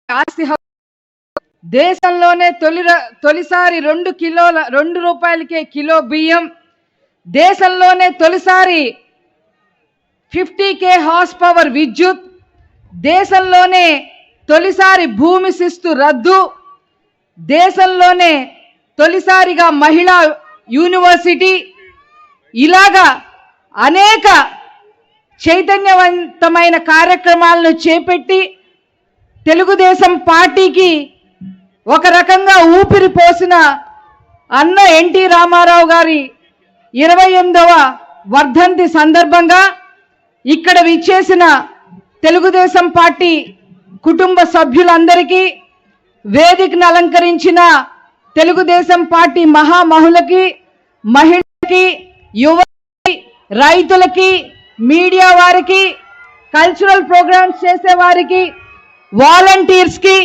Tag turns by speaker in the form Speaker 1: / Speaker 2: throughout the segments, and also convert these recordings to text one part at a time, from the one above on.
Speaker 1: ఆస్తి దేశంలోనే తొలిసారి 2 రూపాయలకే కిలో బియ్యం, దేశంలోనే తొలిసారి 50K హార్స్ పవర్ విద్యుత్, దేశంలోనే తొలిసారి భూమి శిస్తు రద్దు, దేశంలోనే తొలిసారిగా మహిళా యూనివర్సిటీ, ఇలాగా అనేక చైతన్యవంతమైన కార్యక్రమాలను చేపట్టి తెలుగుదేశం పార్టీకి ఒక రకంగా ఊపిరి పోసిన అన్న ఎన్టీ రామారావు గారి 28వ వర్ధంతి సందర్భంగా ఇక్కడ విచ్చేసిన తెలుగుదేశం పార్టీ కుటుంబ సభ్యులందరికీ, వేదికను అలంకరించిన తెలుగుదేశం పార్టీ మహామహులకి, మహిళలకి, యువతకి, రైతులకి, మీడియా వారికి, కల్చరల్ ప్రోగ్రామ్స్ చేసే వారికి, వాలంటీర్స్కి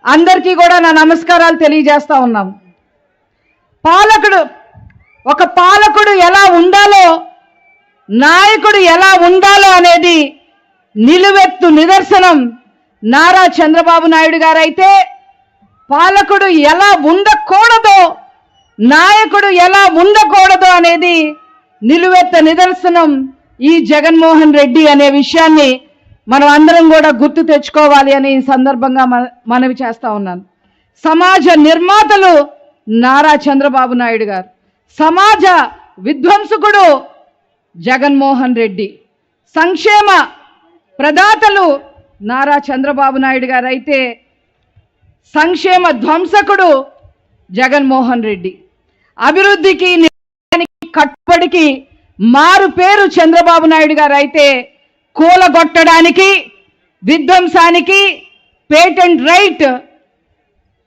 Speaker 1: అందరికీ కూడా నా నమస్కారాలు తెలియజేస్తా ఉన్నాం. ఒక పాలకుడు ఎలా ఉండాలో, నాయకుడు ఎలా ఉండాలో అనేది నిలువెత్తు నిదర్శనం నారా చంద్రబాబు నాయుడు గారైతే, పాలకుడు ఎలా ఉండకూడదో, నాయకుడు ఎలా ఉండకూడదో అనేది నిలువెత్తు నిదర్శనం ఈ జగన్మోహన్ రెడ్డి అనే విషయాన్ని మనం అందరం కూడా గుర్తు తెచ్చుకోవాలి అని ఈ సందర్భంగా మనవి చేస్తా ఉన్నాను. సమాజ నిర్మాతలు నారా చంద్రబాబు నాయుడు గారు, సమాజ విధ్వంసకుడు జగన్మోహన్ రెడ్డి, సంక్షేమ ప్రదాతలు నారా చంద్రబాబు నాయుడు గారు అయితే సంక్షేమ ధ్వంసకుడు జగన్మోహన్ రెడ్డి. అభివృద్ధికి కట్టుబడికి మారు పేరు చంద్రబాబు నాయుడు గారు అయితే కూలగొట్టడానికి, విధ్వంసానికి పేటెంట్ రైట్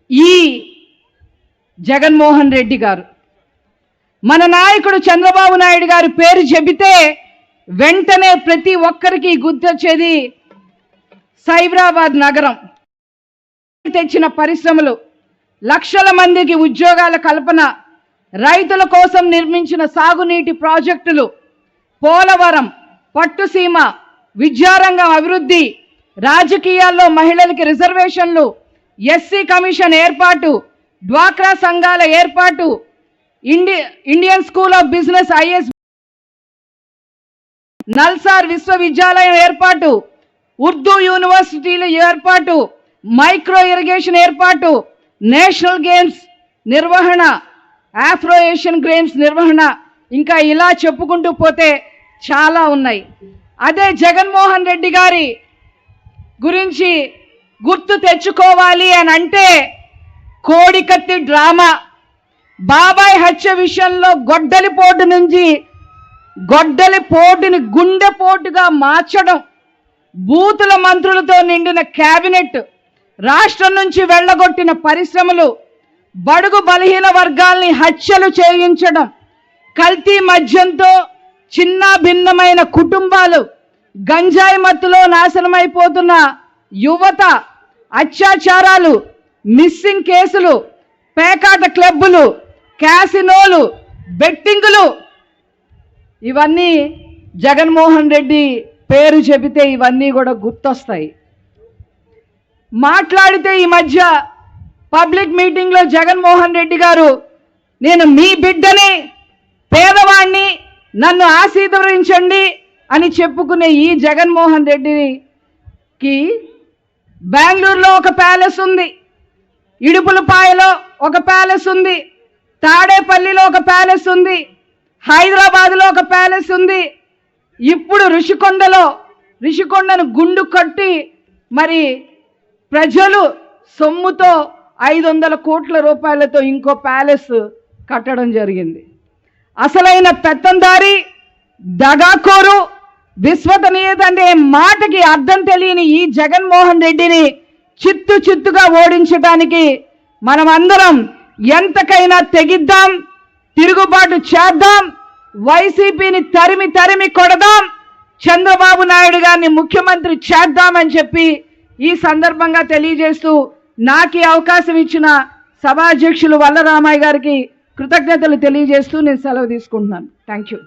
Speaker 1: ఈ జగన్మోహన్ రెడ్డి గారు. మన నాయకుడు చంద్రబాబు నాయుడు గారి పేరు చెబితే వెంటనే ప్రతి ఒక్కరికి గుర్తొచ్చేది సైబరాబాద్ నగరం, తెచ్చిన పరిశ్రమలు, లక్షల మందికి ఉద్యోగాల కల్పన, రైతుల కోసం నిర్మించిన సాగునీటి ప్రాజెక్టులు, పోలవరం, పట్టుసీమ, విద్యారంగం అభివృద్ధి, రాజకీయాల్లో మహిళలకి రిజర్వేషన్లు, ఎస్సీ కమిషన్ ఏర్పాటు, డ్వాక్రా సంఘాల ఏర్పాటు, Indian school of business is, NALSAR విశ్వవిద్యాలయం ఏర్పాటు, ఉర్దూ యూనివర్సిటీల ఏర్పాటు, మైక్రో ఇరిగేషన్ ఏర్పాటు, నేషనల్ గేమ్స్ నిర్వహణ, ఆఫ్రో ఏషియన్ గేమ్స్ నిర్వహణ, ఇంకా ఇలా చెప్పుకుంటూ పోతే చాలా ఉన్నాయి. అదే జగన్మోహన్ రెడ్డి గారి గురించి గుర్తు తెచ్చుకోవాలి అని అంటే కోడికత్తి డ్రామా, బాబాయ్ హత్య విషయంలో గొడ్డలిపోటుని గుండెపోటుగా మార్చడం, బూతుల మంత్రులతో నిండిన క్యాబినెట్, రాష్ట్రం నుంచి వెళ్ళగొట్టిన పరిశ్రమలు, బడుగు బలహీన వర్గాల్ని హత్యలు చేయించడం, కల్తీ మద్యంతో చిన్న భిన్నమైన కుటుంబాలు, గంజాయి మత్తులో నాశనమైపోతున్న యువత, అత్యాచారాలు, మిస్సింగ్ కేసులు, పేకాట క్లబ్బులు, క్యాసినోలు, బెట్టింగులు, ఇవన్నీ జగన్మోహన్ రెడ్డి పేరు చెబితే ఇవన్నీ కూడా గుర్తొస్తాయి. మాట్లాడితే ఈ మధ్య పబ్లిక్ మీటింగ్లో జగన్మోహన్ రెడ్డి గారు, నేను మీ బిడ్డని, పేదవాణ్ణి, నన్ను ఆశీర్వదించండి అని చెప్పుకునే ఈ జగన్మోహన్ రెడ్డికి బెంగళూరులో ఒక ప్యాలెస్ ఉంది, ఇడుపులపాయలో ఒక ప్యాలెస్ ఉంది, తాడేపల్లిలో ఒక ప్యాలెస్ ఉంది, హైదరాబాద్లో ఒక ప్యాలెస్ ఉంది, ఇప్పుడు ఋషికొండను గుండు కట్టి మరి ప్రజలు సొమ్ముతో 500 కోట్ల రూపాయలతో ఇంకో ప్యాలెస్ కట్టడం జరిగింది. అసలైన పెత్తందారి, దగాకోరు, విశ్వసనీయత అనే మాటకి అర్థం తెలియని ఈ జగన్మోహన్ రెడ్డిని చిత్తుగా ఓడించడానికి మనమందరం ఎంతకైనా తెగిద్దాం, తిరుగుబాటు చేద్దాం, వైసీపీని తరిమి కొడదాం, చంద్రబాబు నాయుడు గారిని ముఖ్యమంత్రి చేద్దామని చెప్పి ఈ సందర్భంగా తెలియజేస్తూ నాకు ఈ అవకాశం ఇచ్చిన సభాధ్యక్షులు వల్ల రామయ్య గారికి కృతజ్ఞతలు తెలియజేస్తూ నేను సెలవు తీసుకుంటున్నాను. Thank you.